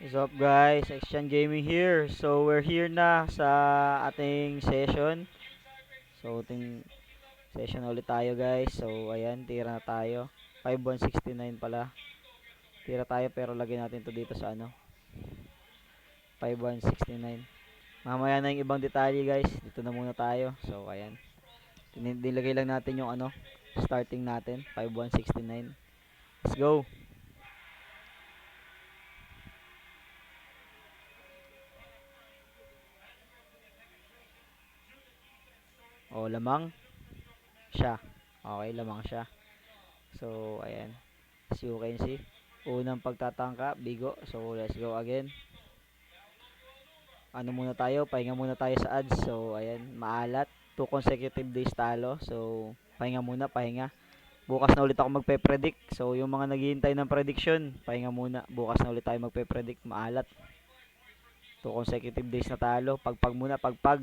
What's up guys? Action Gaming here. So we're here na sa ating session. So ating session ulit tayo guys. So ayan, tira na tayo. 5169 pala. Tira tayo pero lagyan natin to dito sa ano. 5169. Mamaya na yung ibang detalye guys. Dito na muna tayo. So ayan. Nilagay lang natin yung ano, starting natin. 5169. Let's go. O lamang siya. Okay, lamang siya. So ayan. As you can see, unang pagtatangka, bigo. So let's go again. Ano muna tayo, pahinga muna tayo sa ads. So ayan, maalat. 2 consecutive days talo. So pahinga muna, pahinga. Bukas na ulit ako magpe-predict. So yung mga naghihintay ng prediction, pahinga muna. Bukas na ulit tayo magpe-predict, maalat. 2 consecutive days na talo. Pagpag muna, pagpag.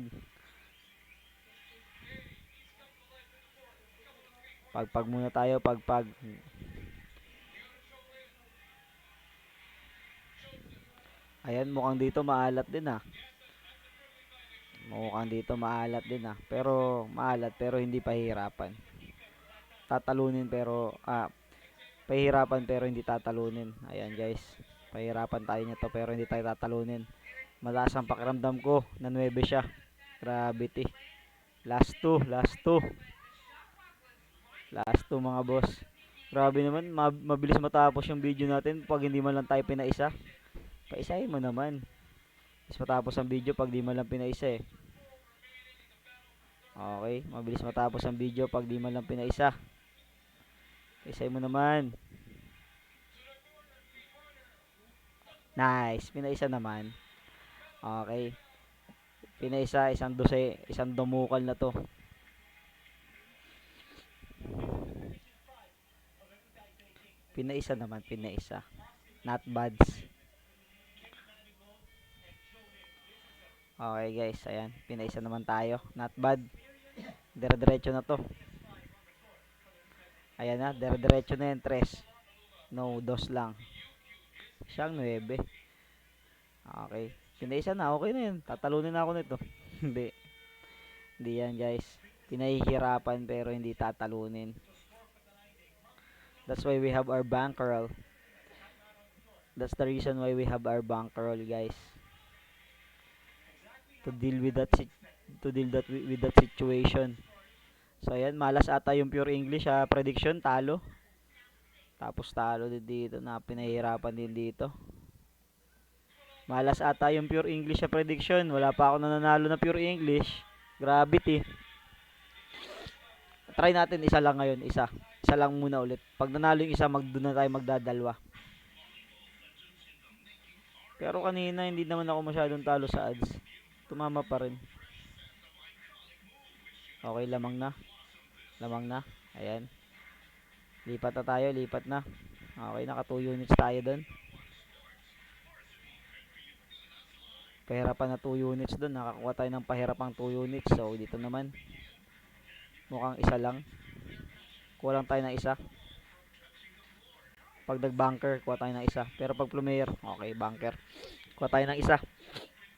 Pagpag muna tayo, pagpag. Ayan, mukhang dito maalat din ah. Mukhang dito maalat din ah. Pero maalat pero hindi pahihirapan. Tatalunin pero pahihirapan pero hindi tatalunin. Ayan guys. Pahihirapan tayo nito pero hindi tayo tatalunin. Malakas ang pakiramdam ko na 9 siya. Gravity. Last 2, last 2. Last 2 mga boss. Grabe naman, mabilis matapos yung video natin pag hindi man lang tayo pinaisa. Paisahin mo naman. Mabilis matapos ang video pag di man lang pinaisa eh. Okay, mabilis matapos ang video pag di man lang pinaisa. Paisahin mo naman. Nice, pinaisa naman. Okay. Pinaisa, isang dumukal na to. Pinaisa naman, pinaisa. Not bads. Okay guys, ayan. Pinaisa naman tayo. Not bad. Dire-diretso na to. Ayan na, dire-diretso na yan, 3. No, 2 lang. Siyang 9. Okay. Pinaisa na, okay na yan. Tatalunin na ako nito. Hindi. Hindi yan guys. Pinahihirapan pero hindi tatalunin. That's why we have our bankroll. That's the reason why we have our bankroll guys. To deal with that with that situation. So ayan, malas ata yung pure English prediction, talo. Tapos talo din dito na pinahihirapan din dito. Malas ata yung pure English prediction. Wala pa ako nananalo na pure English. Gravity. Try natin isa lang ngayon, isa. Isa lang muna ulit. Pag nanalo yung isa, doon na tayo magdadalwa. Pero kanina hindi naman ako masyadong talo sa ads. Tumama pa rin. Okay, lamang na. Lamang na. Ayan. Lipat na tayo, lipat na. Okay, naka 2 units tayo doon. Pahirapan na 2 units doon. Nakakuha tayo ng pahirapang 2 units. So, dito naman. Mukhang isa lang. Kuha lang tayo ng isa. Pag nag-bunker, kuha tayo ng isa. Pero pag plumayer, okay, bunker. Kuha tayo ng isa.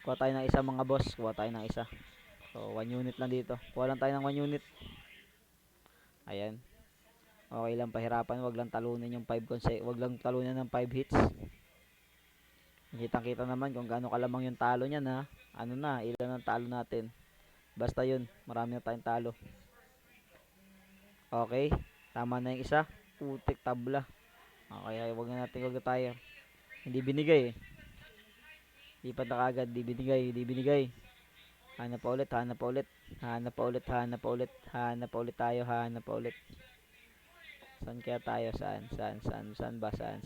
Kuha tayo ng isa mga boss. Kuha tayo ng isa. So, 1 unit lang dito. Kuha lang tayo ng 1 unit. Ayan. Okay lang pahirapan. Wag lang talunin yung 5 wag lang talunin ng 5 hits. Kitang-kita naman kung gaano kalamang yung talo niyan ha. Ano na, ilan ang talo natin. Basta yun, marami na tayong talo. Okay, tama na yung isa. Putik tabla. Okay, ay wag na tayo. Hindi binigay eh. Lipat na kagad, di binigay, di binigay. Hanap pa ulit, hanap pa ulit. Hanap pa ulit, hanap pa ulit. Hanap pa ulit tayo, hanap pa ulit. Saan kaya tayo? Saan ba? Saan?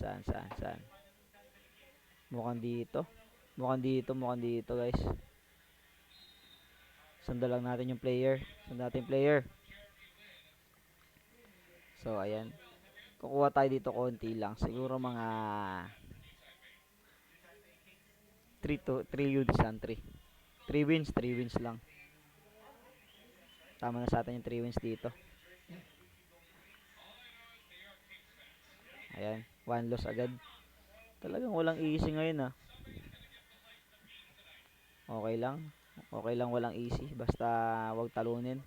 Mukhang dito. Mukhang dito guys. Sundan lang natin yung player. Sundan natin yung player. So, ayan. Kukuha tayo dito konti lang. Siguro mga 3 units lang. 3 wins, 3 wins lang. Tama na sa atin yung 3 wins dito. Ayan. 1 loss agad. Talagang walang easy ngayon Okay lang. Okay lang walang easy. Basta wag talunin.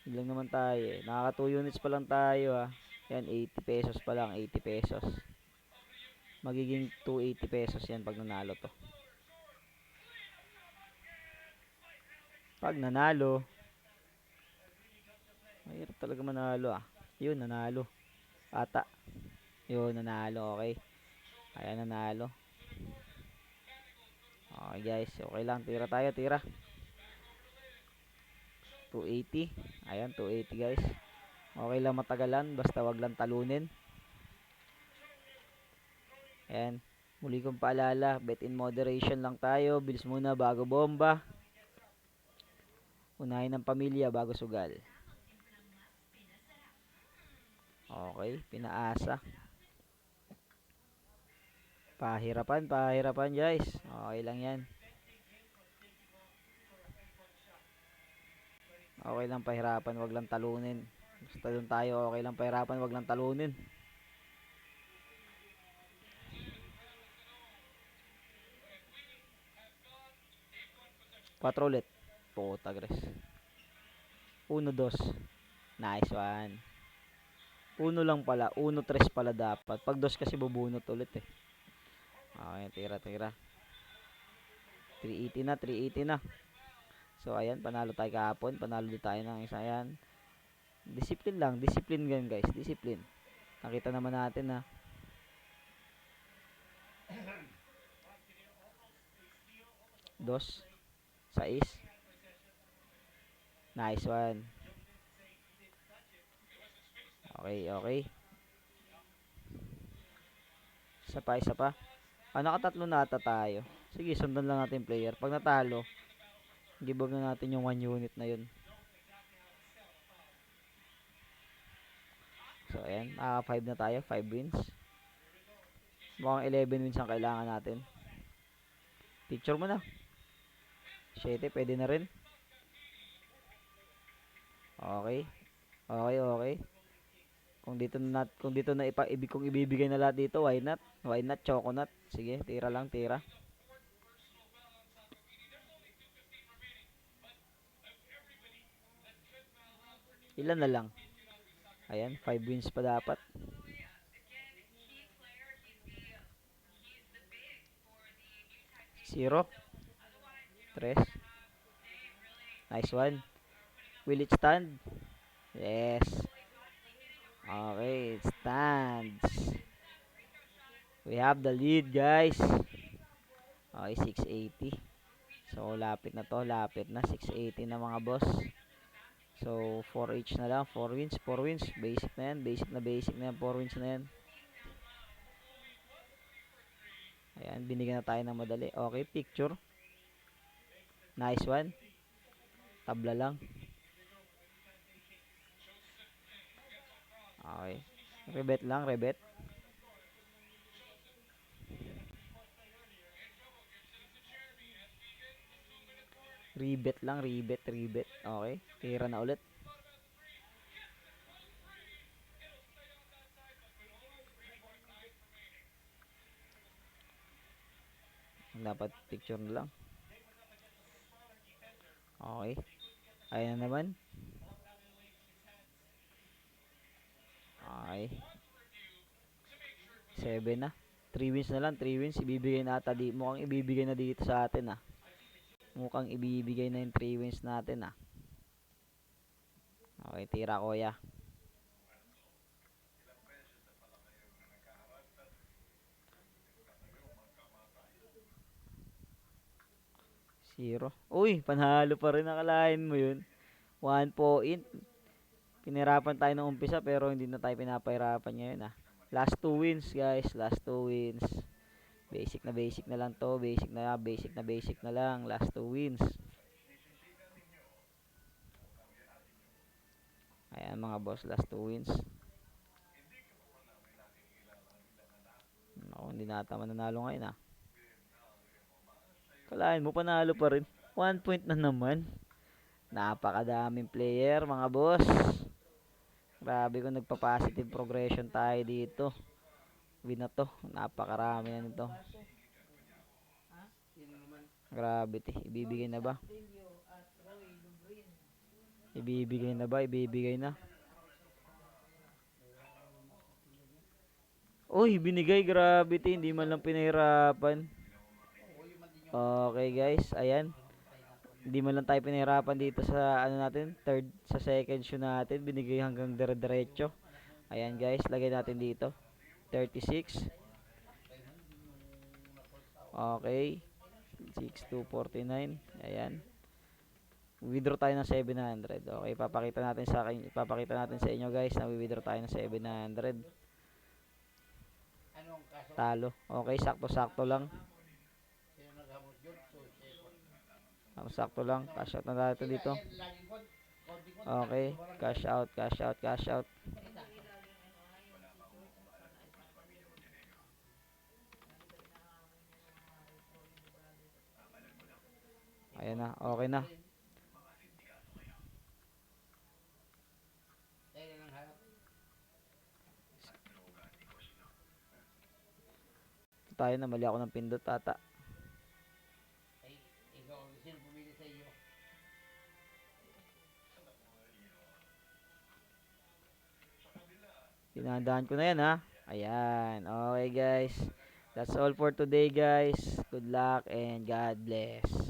Yun lang naman tayo eh. Nakaka 2 units pa lang tayo ah. Yan, 80 pesos pa lang. 80 pesos. Magiging 280 pesos yan pag nanalo to. Pag nanalo, mahirap talaga manalo ah. Yun, nanalo. Ata. Yun, nanalo. Okay. Ayan, nanalo. Okay guys. Okay lang. Tira tayo, tira. 280. Ayan, 280 guys. Okay lang matagalan. Basta wag lang talunin. Ayan. Muli kong paalala, bet in moderation lang tayo. Bilis muna bago bomba. Unahin ng pamilya bago sugal. Okay, pinaasa. Pahirapan, pahirapan guys. Okay lang yan. Okay lang pahirapan, wag lang talunin. Basta doon tayo, okay lang pahirapan, wag lang talunin. 4 ulit. Puta gres. 1, 2. Nice one. 1 lang pala, 1, 3 pala dapat. Pag 2 kasi bubunot ulit eh. Okay, tira, tira. 380 na, 380 na. So ayan, panalo tayo kahapon. Panalo din tayo ng isa yan. Discipline lang, discipline gan guys, discipline. Nakita naman natin na 2, 6. Nice one. Okay, okay. Isa pa, isa pa. Nakatatlo na ata tayo. Sige, sundan lang natin yung player. Pag natalo, give up na natin yung 1 unit na yun. So, ayan. 5 na tayo. 5 wins. Mukhang 11 wins ang kailangan natin. Picture mo na. 7, pwede na rin. Okay. Okay, okay. Kung dito na kung ibibigay na lahat dito, why not? Why not choconut? Sige, tira lang, tira. Ilan na lang? Ayan, 5 wins pa dapat. 0, 3. Nice one. Will it stand? Yes. Okay, it stands. We have the lead, guys. Okay, 680. So, lapit na to. Lapit na. 680 na mga boss. So, 4 each na lang. 4 wins. 4 wins. Basic na yan. Basic na yan. 4 wins na yan. Ayan, binigyan na tayo ng madali. Okay, picture. Nice one. Tabla lang. Okay. Rebet lang, rebet. Rebet lang, rebet, rebet. Okay, tira na ulit. Dapat picture na lang. Okay. Ayan na naman. Okay. 7 na. 3 wins na lang, 3 wins. Ibibigay na ata mukhang ibibigay na dito sa atin ah. Mukhang ibibigay na yung 3 wins natin ah. Okay, tira kuya. Zero. Uy, panalo pa rin. Nakalain mo yun. 1 point. Pinirapan tayo ng umpisa pero hindi na tayo pinapahirapan ngayon ah. Last 2 wins guys. Last 2 wins. Basic na lang to. Basic na lang. Last 2 wins. Ayan mga boss. Last 2 wins. Ako, hindi na ata mananalo ngayon ah. Kalahin mo, panalo pa rin. 1 point na naman. Napakadaming player mga boss. Grabe kung nagpa-positive progression tayo dito. Win na to. Napakarami na nito. Gravity. Ibibigay na ba? Ibibigay na ba? Ibibigay na. Uy, binigay Gravity. Hindi man lang pinahirapan. Okay guys, ayan. Hindi man lang tayo pinahirapan dito sa ano natin, third, sa second shoe natin. Binigay hanggang dire-diretso. Ayan guys, lagay natin dito. 36. Okay. 6249. Ayan. Withdraw tayo ng 700. Okay, ipapakita natin sa inyo guys na withdraw tayo ng 700. Talo. Okay, sakto-sakto lang. Sakto lang. Cash out na natin dito. Okay, cash out, cash out, cash out. Ayan na, okay na. Tayo na, mali ako ng pindot ata. Tinandaan ko na yan ha. Ayan, okay guys. That's all for today guys. Good luck and God bless.